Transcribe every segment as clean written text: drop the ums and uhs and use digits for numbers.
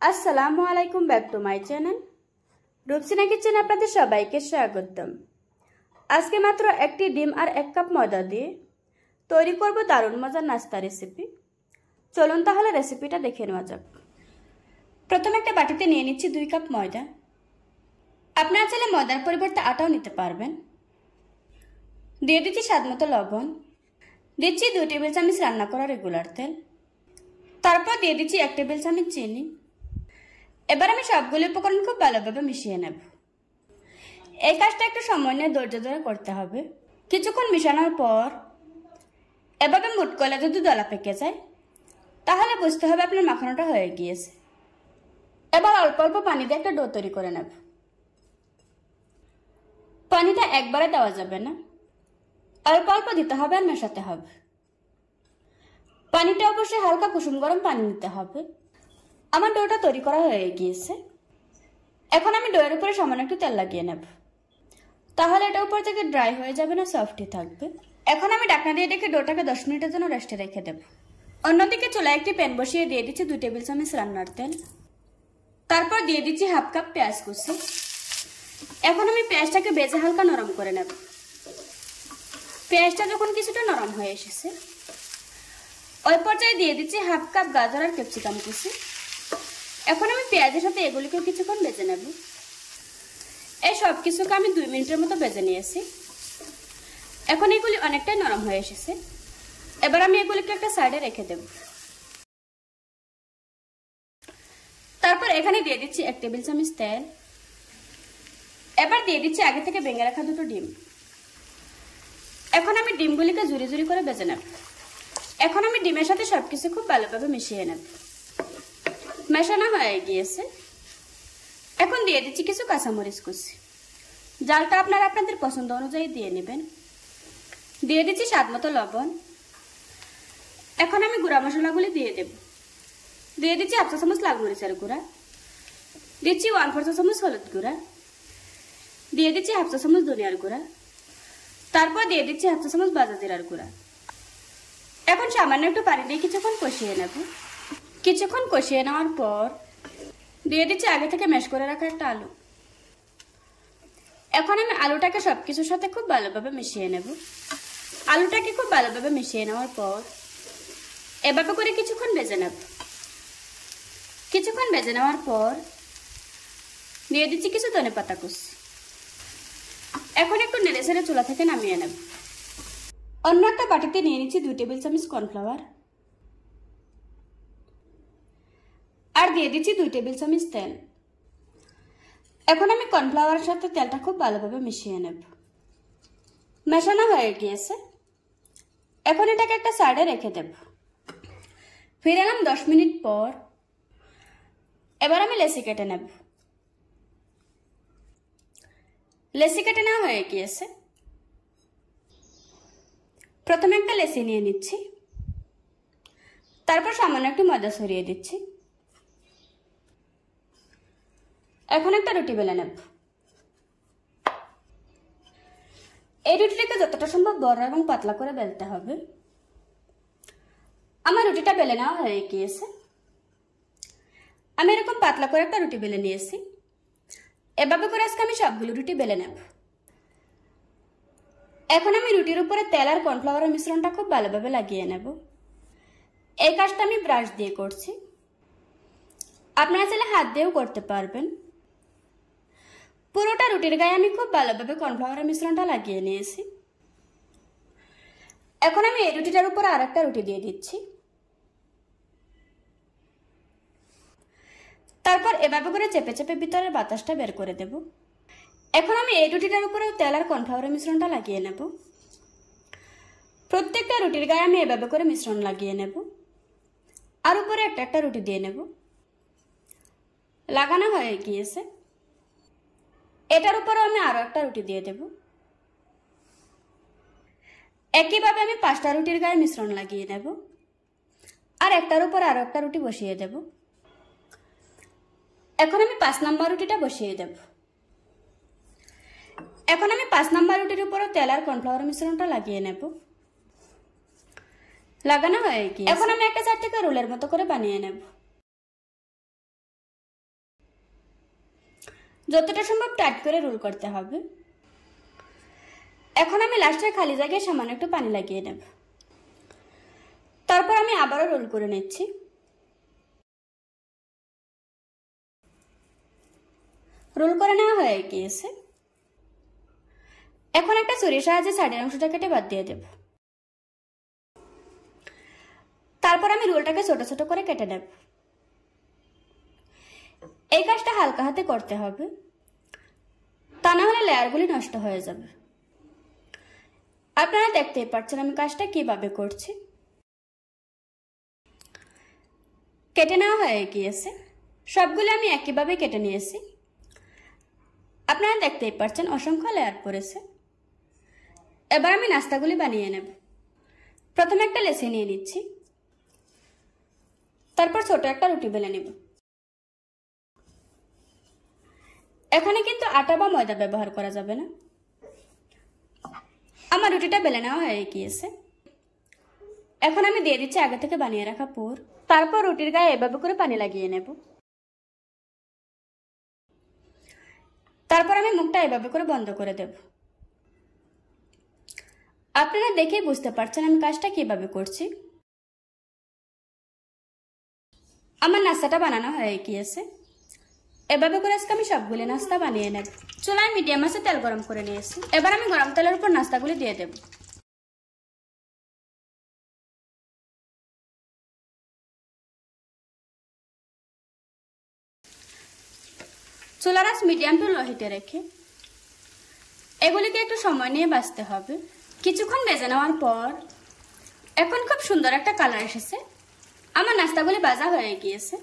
আসসালামু আলাইকুম, back to my channel Rupsina kitchen. আপনাদের সবাইকে স্বাগতম। আজকে মাত্র একটি ডিম আর 1 কাপ ময়দা দিয়ে তৈরি করব দারুণ মজার নাস্তা রেসিপি। চলুন তাহলে রেসিপিটা দেখে নেওয়া যাক। প্রথমে একটা বাটিতে নিয়ে নিচ্ছি 2 কাপ ময়দা। আপনারা চাইলে ময়দার পরিবর্তে আটাও নিতে পারবেন। দিয়ে দিচ্ছি স্বাদমতো লবণ, দিচ্ছি 2 টেবিল চামচ রান্না করা রেগুলার তেল, তারপর দিয়ে দিচ্ছি 1 টেবিল চামচ চিনি। এবার আমি সবগুলো উপকরণ খুব ভালোভাবে মিশিয়ে নেব। এই কাজটা একটু সময় নিয়ে ধৈর্য ধরে করতে হবে। কিছুক্ষণ মিশানোর পর এভাবে মুঠ করলে যদি দলা পেকে যায় তাহলে বুঝতে হবে আপনার মাখানোটা হয়ে গিয়েছে। এবার অল্প অল্প পানি দিয়ে একটা ডো তৈরি করে নেব। পানিটা একবারে দেওয়া যাবে না, অল্প অল্প দিতে হবে আর মেশাতে হবে। পানিটা অবশ্যই হালকা কুসুম গরম পানি নিতে হবে। আমার ডোটা তৈরি করা হয়ে গিয়েছে। এখন আমি ডোয়ের উপরে সামান্য একটু তেল লাগিয়ে নেব, তাহলে এটা উপর থেকে ড্রাই হয়ে যাবে না, সফটই থাকবে। এখন আমি ঢাকনা দিয়ে রেখে ডোটাকে 10 মিনিটের জন্য রেস্টে রেখে দেব। অন্যদিকে চুলায় একটি প্যান বসিয়ে দিয়ে দিচ্ছি 2 টেবিল চামচ রান্নার তেল, তারপর দিয়ে দিচ্ছি 1/2 কাপ পেঁয়াজ কুচি। এখন আমি পেঁয়াজটাকে ভেজে হালকা নরম করে নেব। পেঁয়াজটা যখন কিছুটা নরম হয়ে এসেছে ওই পর্যায়ে দিয়ে দিচ্ছি 1/2 কাপ গাজর আর ক্যাপসিকাম কুচি। এখন আমি পেঁয়াজের সাথে এগুলিকে কিছুক্ষণ ভেজে নেব। এই সব কিছুকে আমি 2 মিনিটের মতো ভেজে নিয়েছি। এখন এগুলি অনেকটাই নরম হয়ে এসেছে। এবার আমি এগুলিকে একটা সাইডে রেখে দেব। তারপর এখানে দিয়ে দিচ্ছি 1 টেবিল চামচ তেল। এবার দিয়ে দিচ্ছি আগে থেকে ভেঙে রাখা 2টো ডিম। এখন আমি ডিমগুলিকে ঝুরি ঝুরি করে ভেজে নেব। এখন আমি ডিমের সাথে সবকিছু খুব ভালোভাবে মিশিয়ে নেব। মেশানো হয়ে গিয়েছে। এখন দিয়ে দিচ্ছি কিছু কাঁচামরিচ কুচি। জালটা আপনারা আপনাদের পছন্দ অনুযায়ী দিয়ে নেবেন। দিয়ে দিচ্ছি স্বাদমতো লবণ। এখন আমি গুঁড়া মশলাগুলি দিয়ে দেব। দিয়ে দিচ্ছি 1/2 চা চামচ লাল মরিচের গুঁড়া, দিচ্ছি 1/4 চা চামচ হলুদ গুঁড়া, দিয়ে দিচ্ছি 1/2 চা চামচ ধনিয়ার গুঁড়া, তারপর দিয়ে দিচ্ছি 1/2 চা চামচ ভাজা জিরার গুঁড়া। এখন সামান্য একটু পানি দিয়ে কিছুক্ষণ কষিয়ে নেব। কিছুক্ষণ কষিয়ে নেওয়ার পর দিয়ে দিচ্ছি আগে থেকে ম্যাশ করে রাখা একটা আলু। এখন আমি আলুটাকে সবকিছুর সাথে খুব ভালোভাবে মিশিয়ে নেব। আলুটাকে খুব ভালোভাবে মিশিয়ে নেওয়ার পর এভাবে করে কিছুক্ষণ ভেজে নেব। কিছুক্ষণ ভেজে নেওয়ার পর দিয়ে দিচ্ছি কিছু ধনেপাতা কুচি। এখন একটু নেড়ে ছেড়ে চুলা থেকে নামিয়ে নেব। অন্য একটা বাটিতে নিয়ে নিচ্ছি 2 টেবিল চামচ কর্নফ্লাওয়ার আর দিয়ে দিচ্ছি 2 টেবিল চামচ তেল। এখন আমি কর্নফ্লাওয়ারের সাথে তেলটা খুব ভালোভাবে মিশিয়ে নেব। মেশানো হয়ে গিয়েছে। এখন এটাকে একটা সাইডে রেখে দেব। ফিরে এলাম 10 মিনিট পর। এবার আমি লেচি কেটে নেব। লেচি কেটে নেওয়া হয়ে গিয়েছে। প্রথমে একটা লেচি নিয়ে নিচ্ছি, তারপর সামান্য একটু ময়দা ছড়িয়ে দিচ্ছি। এখন একটা রুটি বেলে নেব। এই রুটিটাকে যতটা সম্ভব বড় এবং পাতলা করে বেলতে হবে। আমার রুটিটা বেলে নেওয়া হয়ে গিয়েছে। আমি এরকম পাতলা করে একটা রুটি বেলে নিয়েছি। এভাবে করে আজকে আমি সবগুলো রুটি বেলে নেব। এখন আমি রুটির উপরে তেল আর কর্নফ্লাওয়ারের মিশ্রণটা খুব ভালোভাবে লাগিয়ে নেব। এই কাজটা আমি ব্রাশ দিয়ে করছি, আপনারা চাইলে হাত দিয়েও করতে পারবেন। পুরোটা রুটির গায়ে আমি খুব ভালোভাবে কর্নফ্লাওয়ারের মিশ্রণটা লাগিয়ে নিয়েছি। এখন আমি এই রুটিটার উপরে আরেকটা রুটি দিয়ে দিচ্ছি। তারপর এভাবে করে চেপে চেপে ভিতরের বাতাসটা বের করে দেব। এখন আমি এই রুটিটার উপরে তেল আর কর্নফ্লাওয়ারের মিশ্রণটা লাগিয়ে নেব। প্রত্যেকটা রুটির গায়ে আমি এভাবে করে মিশ্রণ লাগিয়ে নেব আর উপরে একটা একটা রুটি দিয়ে নেব। লাগানো হয়ে গিয়েছে। এটার উপরে আমি আরো একটা রুটি দিয়ে দেব। একইভাবে আমি 5টা রুটির গায়ে মিশ্রণ লাগিয়ে নেব আর একটার উপর আরো একটা রুটি বসিয়ে দেব। এখন আমি 5 নম্বর রুটিটা বসিয়ে দেব। এখন আমি 5 নম্বর রুটির উপরে তেল আর কর্নফ্লাওয়ার মিশ্রণটা লাগিয়ে নেব। লাগানো হয়ে গিয়েছে। এখন আমি একটা সাইড থেকে রোলের মতো করে বানিয়ে নেব। যতটা সম্ভব টাইট করে রোল করতে হবে। এখন আমি লাস্টের খালি জায়গায় সামান্য একটু পানি লাগিয়ে নেব। তারপর আমি আবারও রোল করে নিচ্ছি। রোল করে নেওয়া হয়ে গিয়েছে। এখন একটা ছুরির সাহায্যে সাইডের অংশটা কেটে বাদ দিয়ে দেব। তারপর আমি রোলটাকে ছোট ছোট করে কেটে নেব। এই কাজটা হালকা হাতে করতে হবে, তা না হলে লেয়ারগুলি নষ্ট হয়ে যাবে। আপনারা দেখতেই পাচ্ছেন আমি কাজটা কিভাবে করছি। কেটে নেওয়া হয়ে গিয়েছে। সবগুলো আমি একইভাবে কেটে নিয়েছি। আপনারা দেখতেই পাচ্ছেন অসংখ্য লেয়ার পড়েছে। এবার আমি নাস্তাগুলি বানিয়ে নেব। প্রথমে একটা লেচি নিয়ে নিচ্ছি, তারপর ছোট একটা রুটি বেলে নেব। এখানে কিন্তু আটা বা ময়দা ব্যবহার করা যাবে না। আমার রুটিটা বেলে নেওয়া হয়ে গিয়েছে। এখন আমি দিয়ে দিচ্ছি আগে থেকে বানিয়ে রাখা পুর। তারপর রুটির গায়ে এভাবে করে পানি লাগিয়ে নেব। তারপর আমি মুখটা এভাবে করে বন্ধ করে দেব। আপনারা দেখেই বুঝতে পারছেন আমি কাজটা কিভাবে করছি। আমার নাস্তাটা বানানো হয়ে গিয়েছে। এভাবে করে আজকে আমি সবগুলি নাস্তা বানিয়ে নেব। চুলায় মিডিয়াম আঁচে তেল গরম করে নিয়েছি। এবার আমি গরম তেলের উপর নাস্তাগুলি দিয়ে দেব। চুলার আঁচ মিডিয়াম টু লো হিটে রেখে এগুলিকে একটু সময় নিয়ে ভাজতে হবে। কিছুক্ষণ ভেজে নেওয়ার পর এখন খুব সুন্দর একটা কালার এসেছে। আমার নাস্তাগুলি ভাজা হয়ে গিয়েছে।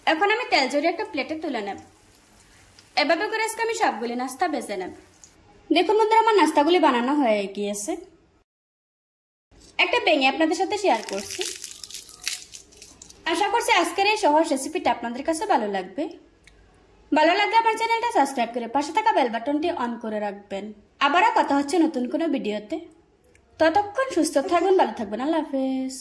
এখন আমি তেল ঝরিয়ে একটা প্লেটে তুলে নেব। এভাবে করে আজকে আমি সবগুলি নাস্তা ভেজে নেব। দেখুন বন্ধুরা, আমার নাস্তাগুলি বানানো হয়ে গিয়েছে। একটা ভেঙে আপনাদের সাথে শেয়ার করছি। আশা করছি আজকের এই সহজ রেসিপিটা আপনাদের কাছে ভালো লাগবে। ভালো লাগলে আমার চ্যানেলটা সাবস্ক্রাইব করে পাশে থাকা বেল বাটনটি অন করে রাখবেন। আবারও কথা হচ্ছে নতুন কোনো ভিডিওতে। ততক্ষণ সুস্থ থাকবেন, ভালো থাকবেন। আল্লাহ হাফেজ।